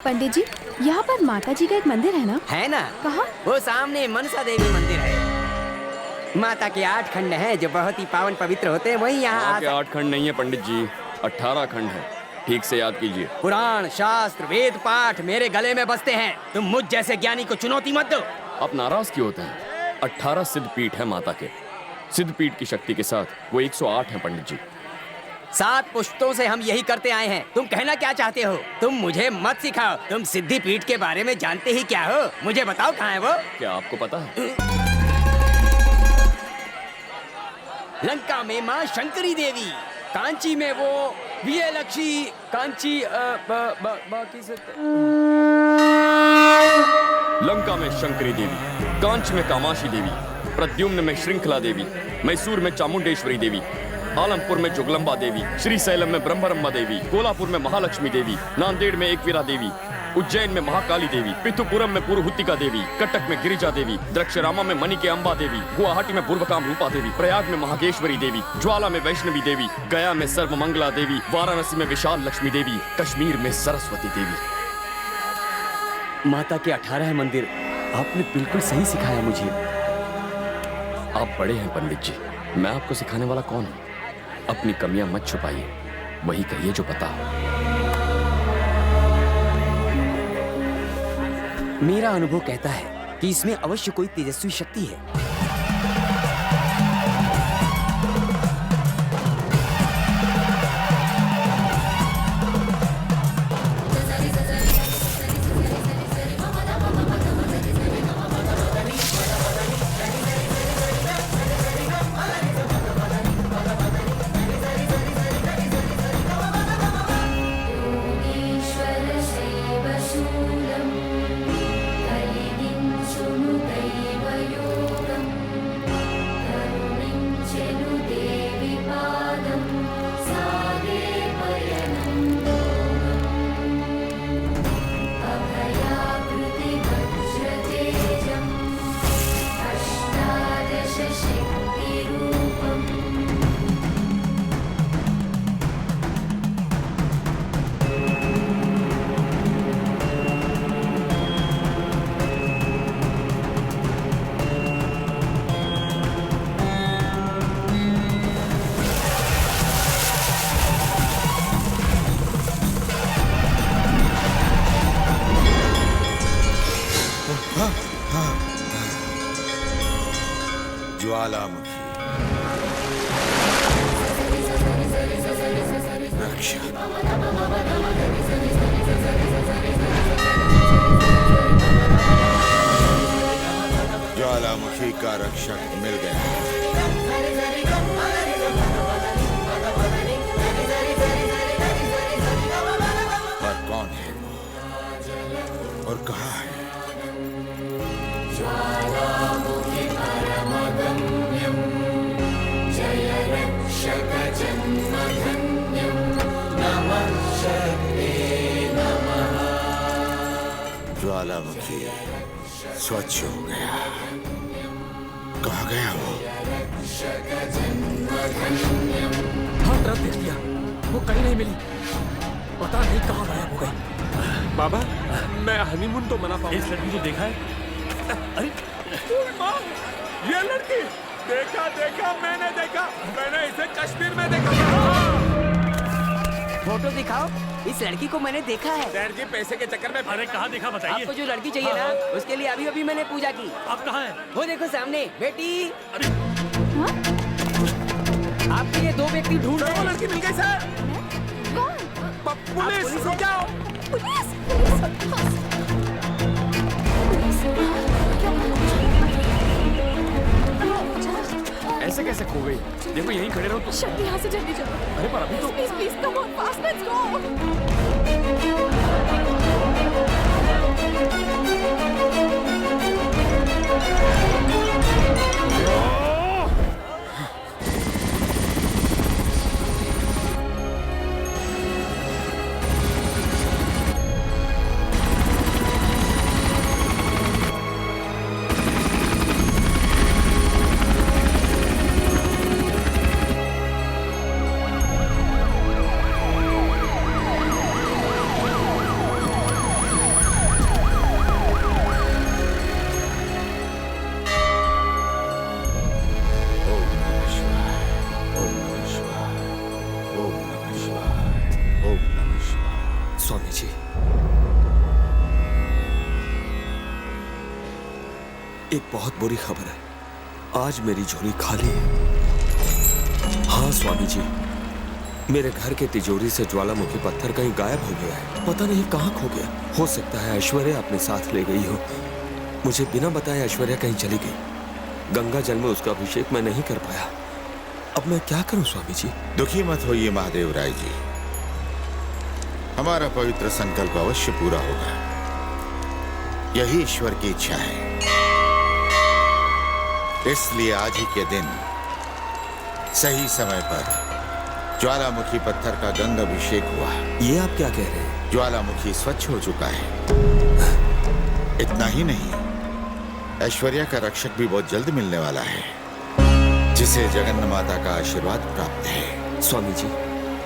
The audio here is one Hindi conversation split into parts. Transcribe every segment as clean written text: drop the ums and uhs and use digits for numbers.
पंडित जी, यहाँ पर माता जी का एक मंदिर है ना? है ना? कहाँ? वो सामने मनसा देवी मंदिर है। माता के 8 खंड हैं जो बहुत ही पावन पवित्र होते हैं। वही यहाँ के 8 खंड नहीं है पंडित जी, 18 खंड है। ठीक से याद कीजिए। पुराण, शास्त्र, वेद पाठ मेरे गले में बसते हैं। तुम मुझ जैसे ज्ञानी को चुनौती मत दो। आप नाराज क्यों होते हैं? 18 सिद्ध पीठ है माता के। सिद्ध पीठ की शक्ति के साथ वो 108 है पंडित जी। 7 पुश्तों से हम यही करते आए हैं। तुम कहना क्या चाहते हो? तुम मुझे मत सिखाओ। तुम सिद्धि पीठ के बारे में जानते ही क्या हो? मुझे बताओ कहाँ है वो? क्या आपको पता है? लंका में माँ शंकरी देवी, कांची में वो विजयलक्ष्मी, कांची बाकी से लंका में शंकरी देवी, कांच में कामाक्षी देवी, प्रद्युम्न में श्रृंखला देवी, मैसूर में चामुंडेश्वरी देवी, आलमपुर में जुगलंबा देवी, श्रीशैलम में ब्रह्मरम्मा देवी, कोल्हापुर में महालक्ष्मी देवी, नांदेड़ में एकवीरा देवी, उज्जैन में महाकाली देवी, पिथुपुरम में पुरुहुतिका देवी, कटक में गिरिजा देवी, द्रक्षरामा में मणि के अम्बा देवी, गुवाहाटी में पूर्वकाम रूपा देवी, प्रयाग में महागेश्वरी देवी, ज्वाला में वैष्णवी देवी, गया में सर्वमंगला देवी, वाराणसी में विशाल लक्ष्मी देवी, कश्मीर में सरस्वती देवी। माता के 18 मंदिर। आपने बिल्कुल सही सिखाया मुझे। आप बड़े हैं पंडित जी, मैं आपको सिखाने वाला कौन हूँ? अपनी कमियां मत छुपाइए, वही कहिए जो पता हो। मेरा अनुभव कहता है कि इसमें अवश्य कोई तेजस्वी शक्ति है। ज्वालामुखी रक्षा, ज्वालामुखी का रक्षक मिल गया। पर कौन है वो और कहाँ है? ज्वालामुखी स्वच्छ हो गया। कहाँ गया वो? हाँ, रात देख लिया, वो कहीं नहीं मिली। पता नहीं कहाँ गायब हो गई। बाबा, मैं हनीमून तो मना पाऊँ। इस लड़की को देखा है? अरे माँ, ये लड़की देखा मैंने इसे कश्मीर में देखा। फोटो दिखाओ। इस लड़की को मैंने देखा है। सर जी, पैसे के चक्कर में। अरे कहाँ देखा बताइए। आपको जो लड़की चाहिए ना, उसके लिए अभी अभी मैंने पूजा की। आप कहाँ हैं? वो देखो सामने बेटी। अरे आपके लिए 2 व्यक्ति ढूंढ रहे हैं। लड़की मिल गई सर। पुलिस हो जाओ। ऐसे कैसे खो गई? देखो यहीं खड़े रहो तो। शक्ति, यहाँ से जल्दी चलो। अरे पर अभी तो। Please come on, fast let's go. एक बहुत बुरी खबर है। आज मेरी झोली खाली है। हाँ स्वामी जी, मेरे घर के तिजोरी से ज्वालामुखी पत्थर कहीं गायब हो गया है। पता नहीं कहाँ खो गया। हो सकता है ऐश्वर्या अपने साथ ले गई हो। मुझे बिना बताए ऐश्वर्या कहीं चली गई। गंगा जल में उसका अभिषेक मैं नहीं कर पाया। अब मैं क्या करूं स्वामी जी? दुखी मत होइए महादेव राय जी, हमारा पवित्र संकल्प अवश्य पूरा होगा। यही ईश्वर की इच्छा है। इसलिए आज ही के दिन सही समय पर ज्वालामुखी पत्थर का गंगा अभिषेक हुआ। ये आप क्या कह रहे हैं? ज्वालामुखी स्वच्छ हो चुका है। इतना ही नहीं, ऐश्वर्या का रक्षक भी बहुत जल्द मिलने वाला है, जिसे जगन्नाथ माता का आशीर्वाद प्राप्त है। स्वामी जी,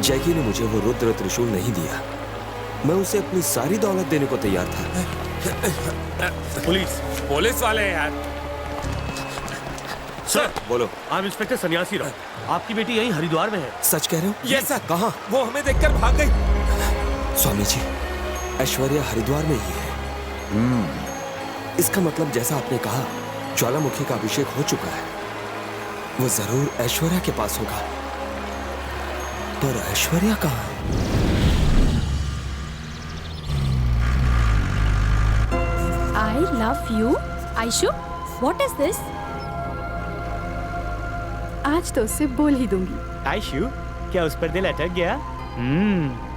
जैकी ने मुझे वो रुद्र त्रिशूल नहीं दिया। मैं उसे अपनी सारी दौलत देने को तैयार था। पुलिस वाले हैं यार। सर बोलो। आप इंस्पेक्टर सन्यासी राव, आपकी बेटी यहीं हरिद्वार में है। सच कह रहे हो? Yes sir. कहाँ? वो हमें देखकर भाग गई। स्वामी जी, ऐश्वर्या हरिद्वार में ही है। इसका मतलब जैसा आपने कहा, ज्वालामुखी का अभिषेक हो चुका है। वो जरूर ऐश्वर्या के पास होगा। पर ऐश्वर्या कहाँ है? I love you. Aishu, what is this? आज तो उससे बोल ही दूंगी। आयशु, क्या उस पर दिल अटक गया?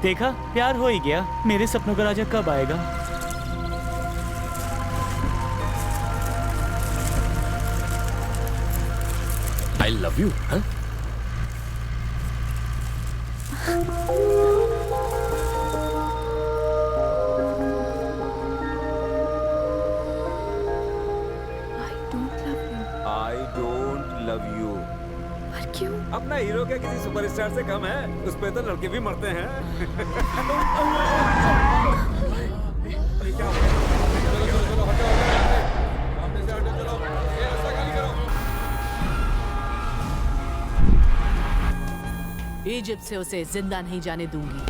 देखा, प्यार हो ही गया। मेरे सपनों का राजा कब आएगा? I love you. हाँ? I don't love you. I don't love you। पर क्यों? अपना हीरो क्या किसी सुपरस्टार से कम है? उस पे तो लड़के भी मरते हैं। इजिप्ट से उसे जिंदा नहीं जाने दूंगी।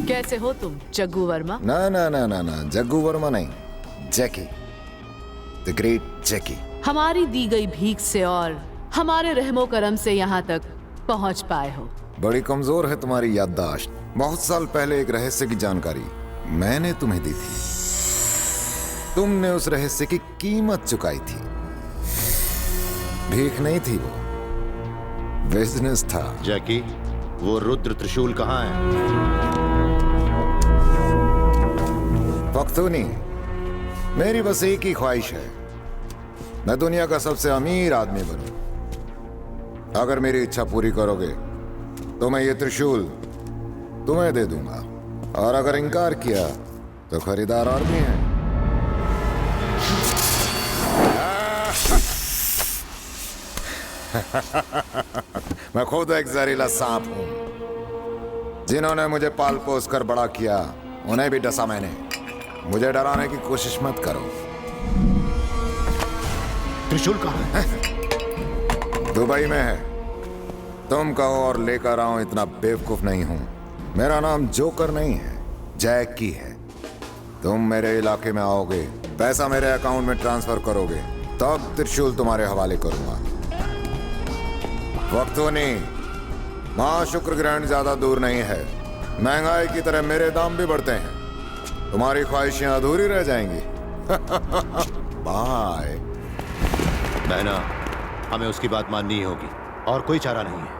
कैसे हो तुम जग्गू वर्मा? ना ना ना ना ना, जग्गू वर्मा नहीं, जैकी, द ग्रेट जैकी। हमारी दी गई भीख से और हमारे रहमो करम से यहाँ तक पहुँच पाए हो। बड़ी कमजोर है तुम्हारी याददाश्त। बहुत साल पहले एक रहस्य की जानकारी मैंने तुम्हें दी थी। तुमने उस रहस्य की कीमत चुकाई थी। भीख नहीं थी, वो बिजनेस था। जैकी, वो रुद्र त्रिशूल कहाँ है? पख्तूनी, मेरी बस एक ही ख्वाहिश है, मैं दुनिया का सबसे अमीर आदमी बनूं। अगर मेरी इच्छा पूरी करोगे तो मैं ये त्रिशूल तुम्हें दे दूंगा, और अगर इनकार किया तो खरीदार और भी हैं। मैं खुद एक जहरीला सांप हूं। जिन्होंने मुझे पाल पोस कर बड़ा किया, उन्हें भी डसा मैंने। मुझे डराने की कोशिश मत करो। त्रिशूल कहाँ है? दुबई में है। तुम कहो और लेकर आओ, इतना बेवकूफ नहीं हूं। मेरा नाम जोकर नहीं है, जैकी है। तुम मेरे इलाके में आओगे, पैसा मेरे अकाउंट में ट्रांसफर करोगे, तब त्रिशूल तुम्हारे हवाले करूंगा। वक्तोनी, महाशुक्र ग्रहण ज्यादा दूर नहीं है। महंगाई की तरह मेरे दाम भी बढ़ते हैं। तुम्हारी ख्वाहिशें अधूरी रह जाएंगी। बाय। बहना, हमें उसकी बात माननी ही होगी, और कोई चारा नहीं है।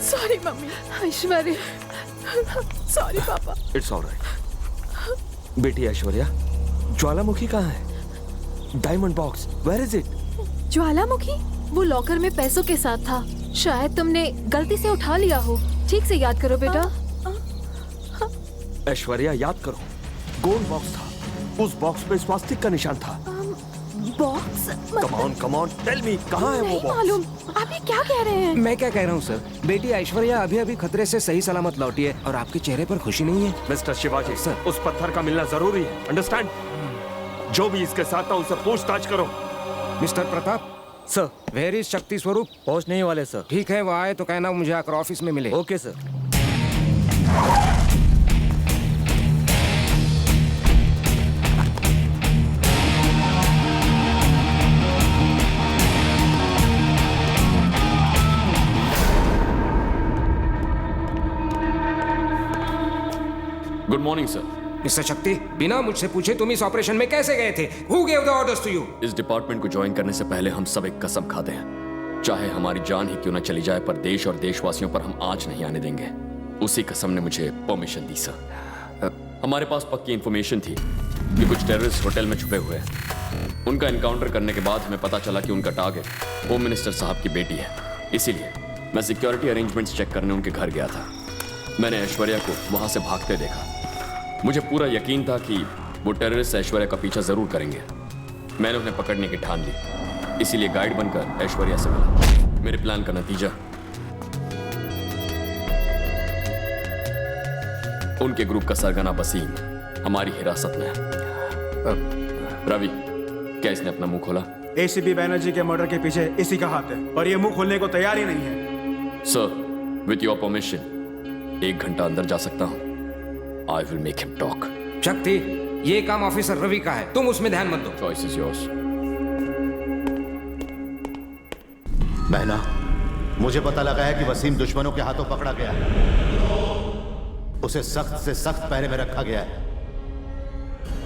Sorry mummy. Aishwarya, sorry papa. It's alright. बेटी ऐश्वर्या, ज्वालामुखी कहाँ है? Diamond box, where is it? ज्वालामुखी वो लॉकर में पैसों के साथ था। शायद तुमने गलती से उठा लिया हो। ठीक से याद करो बेटा। ऐश्वर्या याद करो, गोल्ड बॉक्स था। उस बॉक्स पे स्वास्तिक का निशान था। Box? Come on tell me, कहाँ है वो नहीं बॉक्स? मालूम। आप ये क्या कह रहे हैं? मैं क्या कह रहा हूँ सर, बेटी ऐश्वर्या अभी अभी खतरे से सही सलामत लौटी है और आपके चेहरे पर खुशी नहीं है। मिस्टर शिवाजी सर, उस पत्थर का मिलना जरूरी है, अंडरस्टैंड? जो भी इसके साथ था उनसे पूछताछ करो। Mister Pratap sir, where is Shakti Swaroop? पहुंचने ही वाले सर। ठीक है, वो आए तो कहना मुझे आकर ऑफिस में मिले। Okay sir. Good morning sir. Mister शक्ति, बिना मुझसे पूछे तुम इस ऑपरेशन में कैसे गए थे? Who gave the orders to you? इस डिपार्टमेंट को ज्वाइन करने से पहले हम सब एक कसम खाते हैं, चाहे हमारी जान ही क्यों न चली जाए, पर देश और देशवासियों पर हम आज नहीं आने देंगे। उसी कसम ने मुझे परमिशन दी सर। हमारे पास पक्की इंफॉर्मेशन थी कि कुछ टेररिस्ट होटल में छुपे हुए हैं। उनका एनकाउंटर करने के बाद हमें पता चला कि उनका टारगेट होम मिनिस्टर साहब की बेटी है। इसीलिए मैं सिक्योरिटी अरेंजमेंट्स चेक करने उनके घर गया था। मैंने ऐश्वर्या को वहां से भागते देखा। मुझे पूरा यकीन था कि वो टेररिस्ट ऐश्वर्या का पीछा जरूर करेंगे। मैंने उन्हें पकड़ने की ठान ली, इसीलिए गाइड बनकर ऐश्वर्या से मिला। मेरे प्लान का नतीजा उनके ग्रुप का सरगना वसीम हमारी हिरासत में है। रवि, क्या इसने अपना मुंह खोला? एसीपी बैनर्जी के मर्डर के पीछे इसी का हाथ है और ये मुंह खोलने को तैयार ही नहीं है। सर, विथ योर परमिशन 1 घंटा अंदर जा सकता हूं? I will make him talk. शक्ति, ये काम ऑफिसर रवि का है, तुम उसमें ध्यान मत दो। Choice is yours. बहना, मुझे पता लगा है कि वसीम दुश्मनों के हाथों पकड़ा गया है। उसे सख्त से सख्त पहरे में रखा गया है।